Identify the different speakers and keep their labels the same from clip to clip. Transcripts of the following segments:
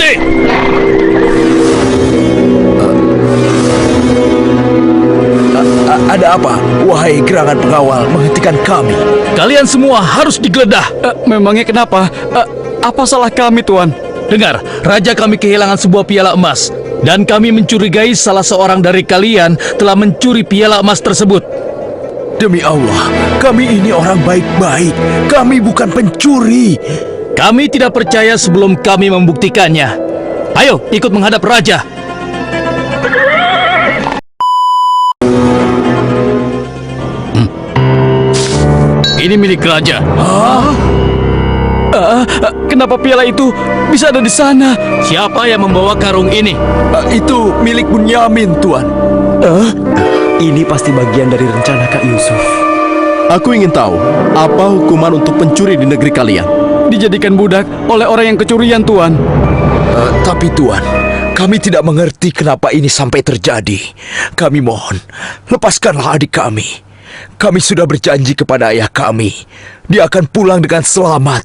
Speaker 1: berhenti!
Speaker 2: Ada apa? Wahai gerangan pengawal, menghentikan kami.
Speaker 1: Kalian semua harus digeledah.
Speaker 3: Memangnya kenapa? Apa salah kami, Tuan?
Speaker 1: Dengar, raja kami kehilangan sebuah piala emas. Dan kami mencurigai salah seorang dari kalian telah mencuri piala emas tersebut.
Speaker 2: Demi Allah, kami ini orang baik-baik. Kami bukan pencuri.
Speaker 1: Kami tidak percaya sebelum kami membuktikannya. Ayo, ikut menghadap raja. Ini milik raja.
Speaker 3: Kenapa piala itu bisa ada di sana?
Speaker 1: Siapa yang membawa karung ini?
Speaker 2: Itu milik Bunyamin, Tuan.
Speaker 4: Ini pasti bagian dari rencana Kak Yusuf.
Speaker 5: Aku ingin tahu, apa hukuman untuk pencuri di negeri kalian?
Speaker 3: Dijadikan budak oleh orang yang kecurian, Tuan.
Speaker 2: Tapi Tuan, kami tidak mengerti kenapa ini sampai terjadi. Kami mohon, lepaskanlah adik kami. Kami sudah berjanji kepada ayah kami. Dia akan pulang dengan selamat.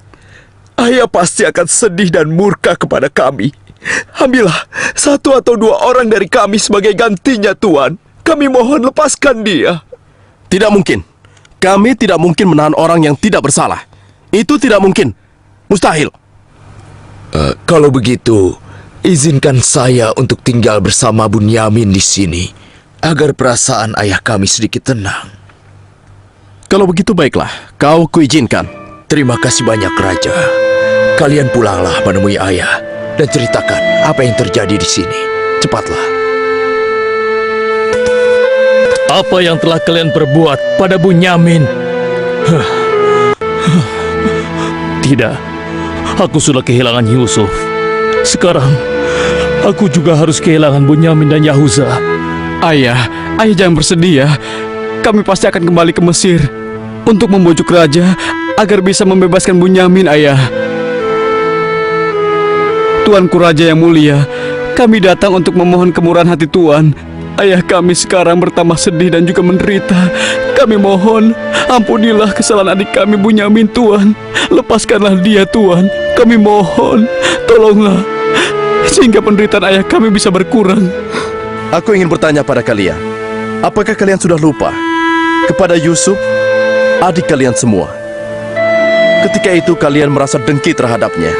Speaker 2: Ayah pasti akan sedih dan murka kepada kami. Ambillah 1 atau 2 orang dari kami sebagai gantinya, Tuan. Kami mohon lepaskan dia.
Speaker 5: Tidak mungkin. Kami tidak mungkin menahan orang yang tidak bersalah. Itu tidak mungkin. Mustahil.
Speaker 2: Kalau begitu, izinkan saya untuk tinggal bersama Bunyamin di sini, agar perasaan ayah kami sedikit tenang.
Speaker 5: Kalau begitu baiklah, kau kuizinkan.
Speaker 2: Terima kasih banyak, Raja. Kalian pulanglah menemui ayah dan ceritakan apa yang terjadi di sini. Cepatlah.
Speaker 1: Apa yang telah kalian perbuat pada Bunyamin? Tidak, aku sudah kehilangan Yusuf. Sekarang, aku juga harus kehilangan Bunyamin dan Yahuza.
Speaker 3: Ayah jangan bersedih ya. Kami pasti akan kembali ke Mesir untuk membujuk raja agar bisa membebaskan Bunyamin, Ayah. Tuanku Raja yang mulia, kami datang untuk memohon kemurahan hati Tuan. Ayah kami sekarang bertambah sedih dan juga menderita. Kami mohon, ampunilah kesalahan adik kami Bunyamin, Tuan. Lepaskanlah dia, Tuan. Kami mohon, tolonglah, sehingga penderitaan ayah kami bisa berkurang.
Speaker 5: Aku ingin bertanya pada kalian, apakah kalian sudah lupa kepada Yusuf, adik kalian semua? Ketika itu kalian merasa dengki terhadapnya.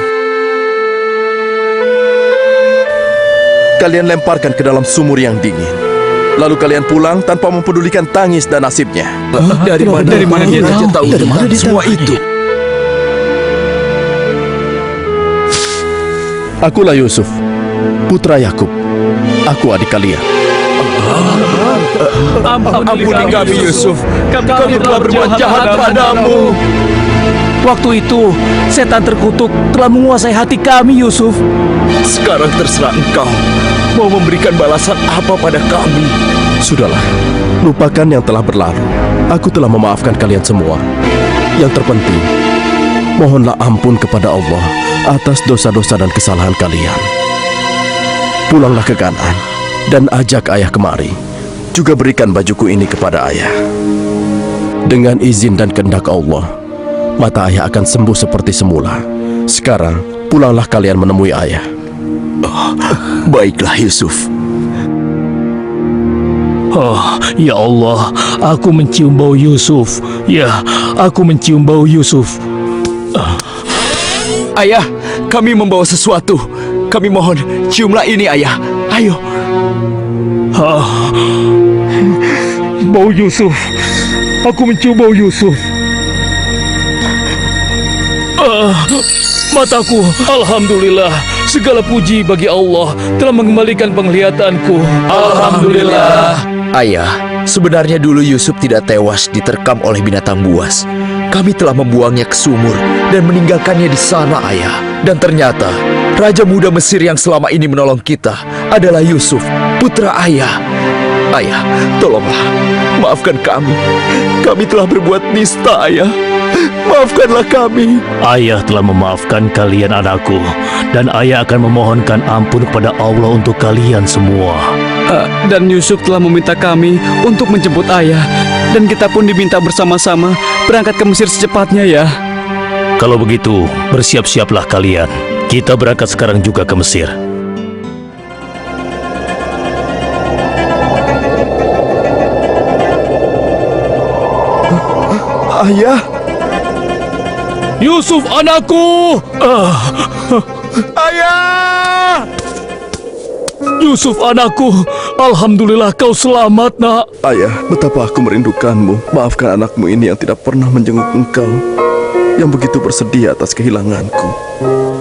Speaker 5: Kalian lemparkan ke dalam sumur yang dingin. Lalu kalian pulang tanpa mempedulikan tangis dan nasibnya.
Speaker 2: Dari mana dia
Speaker 3: tahu?
Speaker 2: tahu tentang semua itu?
Speaker 5: Akulah Yusuf, putra Yakub. Aku adik kalian.
Speaker 2: Ampuni kami, Yusuf. Kami telah berbuat jahat padamu.
Speaker 1: Waktu itu, setan terkutuk telah menguasai hati kami, Yusuf.
Speaker 2: Sekarang terserah engkau mau memberikan balasan apa pada kami.
Speaker 5: Sudahlah, lupakan yang telah berlalu. Aku telah memaafkan kalian semua. Yang terpenting, mohonlah ampun kepada Allah atas dosa-dosa dan kesalahan kalian. Pulanglah ke Kanaan dan ajak ayah kemari. Juga berikan bajuku ini kepada ayah. Dengan izin dan kehendak Allah, mata ayah akan sembuh seperti semula. Sekarang, pulanglah kalian menemui ayah.
Speaker 2: Baiklah, Yusuf.
Speaker 1: Oh, ya Allah, aku mencium bau Yusuf. Ya, aku mencium bau Yusuf.
Speaker 2: Ayah, kami membawa sesuatu. Kami mohon, ciumlah ini, ayah. Ayo.
Speaker 1: Bau Yusuf. Aku mencium bau Yusuf. Mataku, alhamdulillah. Segala puji bagi Allah telah mengembalikan penglihatanku. Alhamdulillah.
Speaker 2: Ayah, sebenarnya dulu Yusuf tidak tewas diterkam oleh binatang buas. Kami telah membuangnya ke sumur dan meninggalkannya di sana, ayah. Dan ternyata, Raja Muda Mesir yang selama ini menolong kita adalah Yusuf, putra ayah. Ayah, tolonglah, maafkan kami. Kami telah berbuat nista, ayah. Maafkanlah kami.
Speaker 1: Ayah telah memaafkan kalian anakku, dan ayah akan memohonkan ampun kepada Allah untuk kalian semua.
Speaker 3: Dan Yusuf telah meminta kami untuk menjemput ayah. Dan kita pun diminta bersama-sama berangkat ke Mesir secepatnya, ya.
Speaker 1: Kalau begitu, bersiap-siaplah kalian. Kita berangkat sekarang juga ke Mesir.
Speaker 5: Ayah,
Speaker 1: Yusuf anakku!
Speaker 5: ayah!
Speaker 1: Yusuf anakku, alhamdulillah kau selamat nak.
Speaker 5: Ayah, betapa aku merindukanmu. Maafkan anakmu ini yang tidak pernah menjenguk engkau, yang begitu bersedih atas kehilanganku.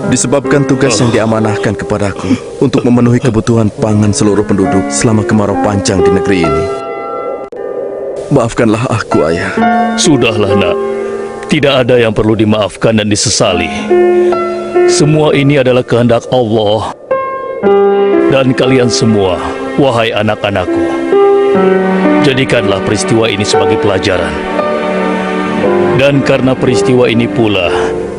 Speaker 5: Disebabkan tugas yang diamanahkan kepadaku untuk memenuhi kebutuhan pangan seluruh penduduk selama kemarau panjang di negeri ini. Maafkanlah aku, ayah.
Speaker 1: Sudahlah nak, tidak ada yang perlu dimaafkan dan disesali. Semua ini adalah kehendak Allah. Dan kalian semua, wahai anak-anakku, jadikanlah peristiwa ini sebagai pelajaran. Dan karena peristiwa ini pula,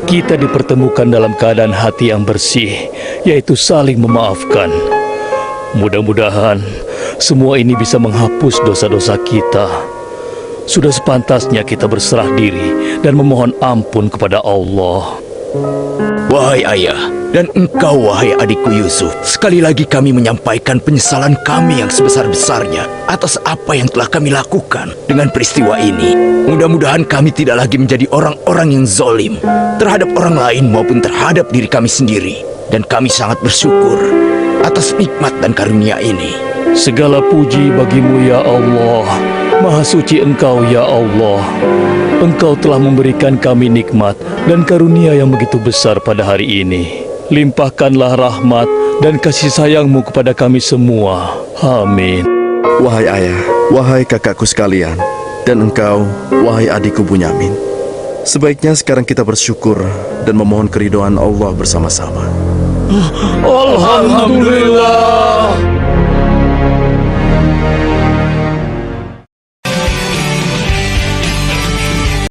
Speaker 1: kita dipertemukan dalam keadaan hati yang bersih, yaitu saling memaafkan. Mudah-mudahan semua ini bisa menghapus dosa-dosa kita. Sudah sepantasnya kita berserah diri dan memohon ampun kepada Allah.
Speaker 2: Wahai ayah, dan engkau wahai adikku Yusuf, sekali lagi kami menyampaikan penyesalan kami yang sebesar-besarnya atas apa yang telah kami lakukan dengan peristiwa ini. Mudah-mudahan kami tidak lagi menjadi orang-orang yang zalim terhadap orang lain maupun terhadap diri kami sendiri. Dan kami sangat bersyukur atas nikmat dan karunia ini.
Speaker 1: Segala puji bagimu ya Allah. Maha suci Engkau ya Allah. Engkau telah memberikan kami nikmat dan karunia yang begitu besar pada hari ini. Limpahkanlah rahmat dan kasih sayang-Mu kepada kami semua. Amin.
Speaker 5: Wahai ayah, wahai kakakku sekalian, dan engkau, wahai adikku Bunyamin, sebaiknya sekarang kita bersyukur dan memohon keridhaan Allah bersama-sama.
Speaker 1: Alhamdulillah.